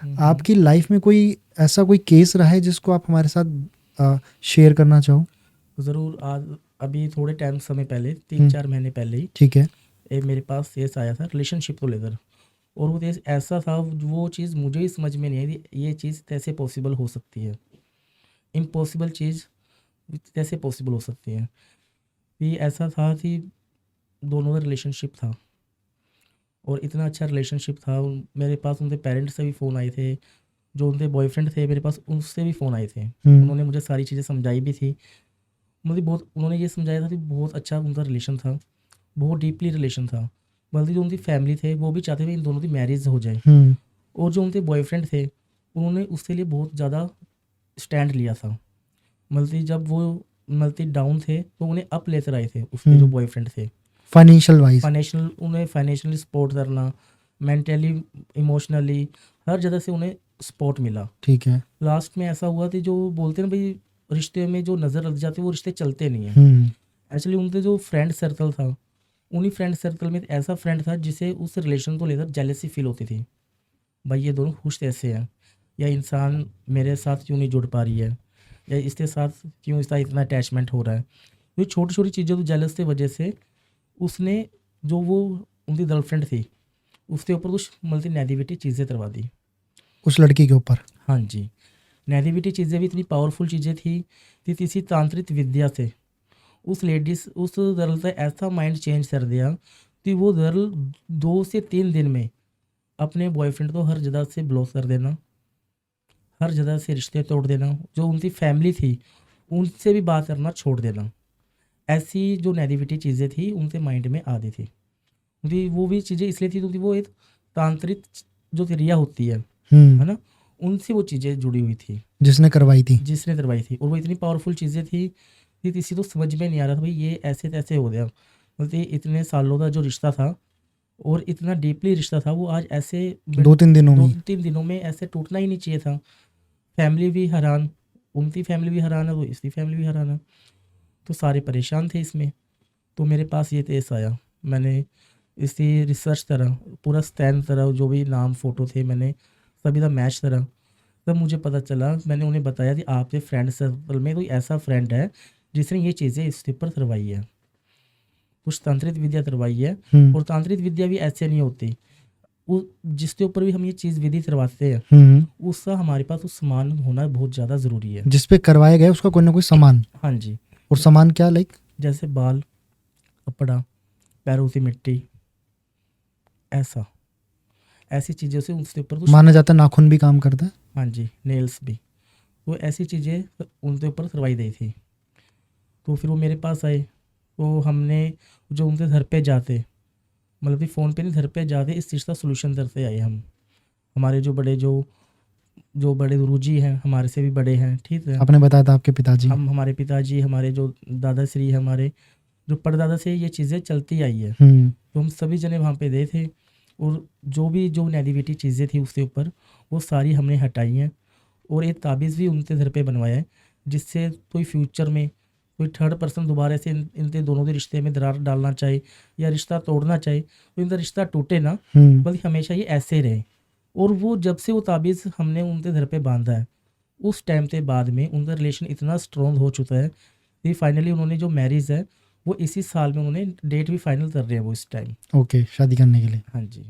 हम्म। आपकी लाइफ में कोई ऐसा कोई केस रहा है जिसको आप हमारे साथ शेयर करना चाहो? ज़रूर। आज अभी थोड़े टाइम समय पहले, तीन हुँ, चार महीने पहले ही ठीक है। एक मेरे पास केस आया था रिलेशनशिप को लेकर। और वो केस ऐसा था, वो चीज़ मुझे ही समझ में नहीं आई थी ये चीज़ कैसे पॉसिबल हो सकती है। इम्पॉसिबल चीज़ कैसे पॉसिबल हो सकती है। ये ऐसा था कि दोनों का रिलेशनशिप था और इतना अच्छा रिलेशनशिप था। मेरे पास उनके पेरेंट्स से भी फ़ोन आए थे, जो उनके बॉयफ्रेंड थे मेरे पास उनसे भी फ़ोन आए थे। हुँ, उन्होंने मुझे सारी चीज़ें समझाई भी थी। मुझे बहुत उन्होंने ये समझाया था कि बहुत अच्छा उनका रिलेशन था, बहुत डीपली रिलेशन था। बल्कि जो उनकी फैमिली थे वो भी चाहते थे इन दोनों की मैरिज हो जाए। हुँ, और जो उनके बॉयफ्रेंड थे उन्होंने उसके लिए बहुत ज़्यादा स्टैंड लिया था। बल्कि जब वो डाउन थे तो उन्हें अप लेकर आए थे उसके जो हुँ। बॉयफ्रेंड थे। Financial wise. उन्हें फाइनेंशियली सपोर्ट करना, मेंटली, इमोशनली, हर जगह से उन्हें सपोर्ट मिला। ठीक है। लास्ट में ऐसा हुआ कि जो बोलते हैं ना भाई, रिश्ते में जो नज़र लग जाती है वो रिश्ते चलते नहीं हैं। हुँ, एक्चुअली उनके जो फ्रेंड सर्कल था, उन्हीं फ्रेंड सर्कल में एक ऐसा फ्रेंड था जिसे उस रिलेशन को लेकर जेलसी फील होती थी। भाई ये दोनों खुश कैसे हैं, या इंसान मेरे साथ क्यों नहीं जुड़ पा रही है, या इसके साथ क्यों इसका इतना अटैचमेंट हो रहा है। ये छोटी छोटी चीज़ें तो जेलस की वजह से उसने, जो वो उनकी गर्लफ्रेंड थी, उसके ऊपर कुछ मल्टी नेगेटिविटी चीज़ें करवा दी। उस लड़की के ऊपर। हाँ जी। नेगेटिविटी चीज़ें भी इतनी पावरफुल चीज़ें थी कि किसी तांत्रिक विद्या से उस गर्ल का ऐसा माइंड चेंज कर दिया कि वो गर्ल 2 से 3 दिन में अपने बॉयफ्रेंड को हर जगह से ब्लॉक कर देना, हर जगह से रिश्ते तोड़ देना, जो उनकी फैमिली थी उनसे भी बात करना छोड़ देना। ऐसी जो नेगेटिविटी चीज़ें थी उनके माइंड में आ रही थी। क्योंकि वो भी चीज़ें इसलिए थी क्योंकि वो एक तांत्रिक जो क्रिया होती है हुँ, ना, उनसे वो चीज़ें जुड़ी हुई थी, जिसने करवाई थी। जिसने करवाई थी। और वो इतनी पावरफुल चीज़ें थी कि किसी को समझ में नहीं आ रहा था भाई ये ऐसे तैसे हो गया। मतलब इतने सालों का जो रिश्ता था और इतना डीपली रिश्ता था, वो आज ऐसे 2-3 दिनों में दो ही। तीन दिनों में ऐसे टूटना ही नहीं चाहिए था। फैमिली भी हैरान, उनकी फैमिली भी हैरान है, तो इसकी फैमिली भी हैरान है। तो सारे परेशान थे इसमें। तो मेरे पास ये केस आया। मैंने इसकी रिसर्च करा, पूरा स्कैन करा, जो भी नाम फ़ोटो थे मैंने सभी का मैच करा। तब मुझे पता चला, मैंने उन्हें बताया कि आपके फ्रेंड सर्कल में कोई ऐसा फ्रेंड है जिसने ये चीज़ें इसके ऊपर करवाई है, कुछ तांत्रिक विद्या करवाई है। हुँ, और तांत्रिक विद्या भी ऐसे नहीं होती। वो जिसके ऊपर भी हम ये चीज़ विधि करवाते हैं, हुँ। उसका हमारे पास उस सामान होना बहुत ज़्यादा ज़रूरी है। जिस पे करवाया गया उसका कोई ना कोई सामान। हाँ जी। और सामान क्या लाइक? जैसे बाल, कपड़ा, पैरों की मिट्टी, ऐसा ऐसी चीज़ों से उसके ऊपर कुछ। माना जाता है नाखून भी काम करता है। हाँ जी, नेल्स भी। तो ऐसी चीज़ें उनके ऊपर करवाई गई थी। तो फिर वो मेरे पास आए, तो हमने जो उनके घर पे जाते, मतलब कि फ़ोन पे नहीं, घर पे जाते इस चीज़ का सॉल्यूशन करते आए हम। हमारे जो बड़े गुरुजी हैं, हमारे से भी बड़े हैं, ठीक है। आपने बताया था आपके पिताजी। हम, हमारे पिताजी, हमारे जो दादाश्री, हमारे जो परदादा से ये चीज़ें चलती आई है। हुँ, तो हम सभी जने वहाँ पे गए थे, और जो नेगेटिविटी चीज़ें थी उसके ऊपर, वो सारी हमने हटाई हैं। और एक ताबीज़ भी उनके घर पे बनवाया है, जिससे कोई फ्यूचर में कोई थर्ड पर्सन दोबारा से इनके दोनों के रिश्ते में दरार डालना चाहे या रिश्ता तोड़ना चाहे, तो इनका रिश्ता टूटे ना, हुँ। बल्कि हमेशा ये ऐसे रहे। और वो जब से वो ताबीज़ हमने उनके घर पे बांधा है, उस टाइम के बाद में उनका रिलेशन इतना स्ट्रॉन्ग हो चुका है कि फाइनली उन्होंने जो मैरिज है वो इसी साल में उन्होंने डेट भी फाइनल कर रहे हैं वो इस टाइम। ओके, शादी करने के लिए। हाँ जी।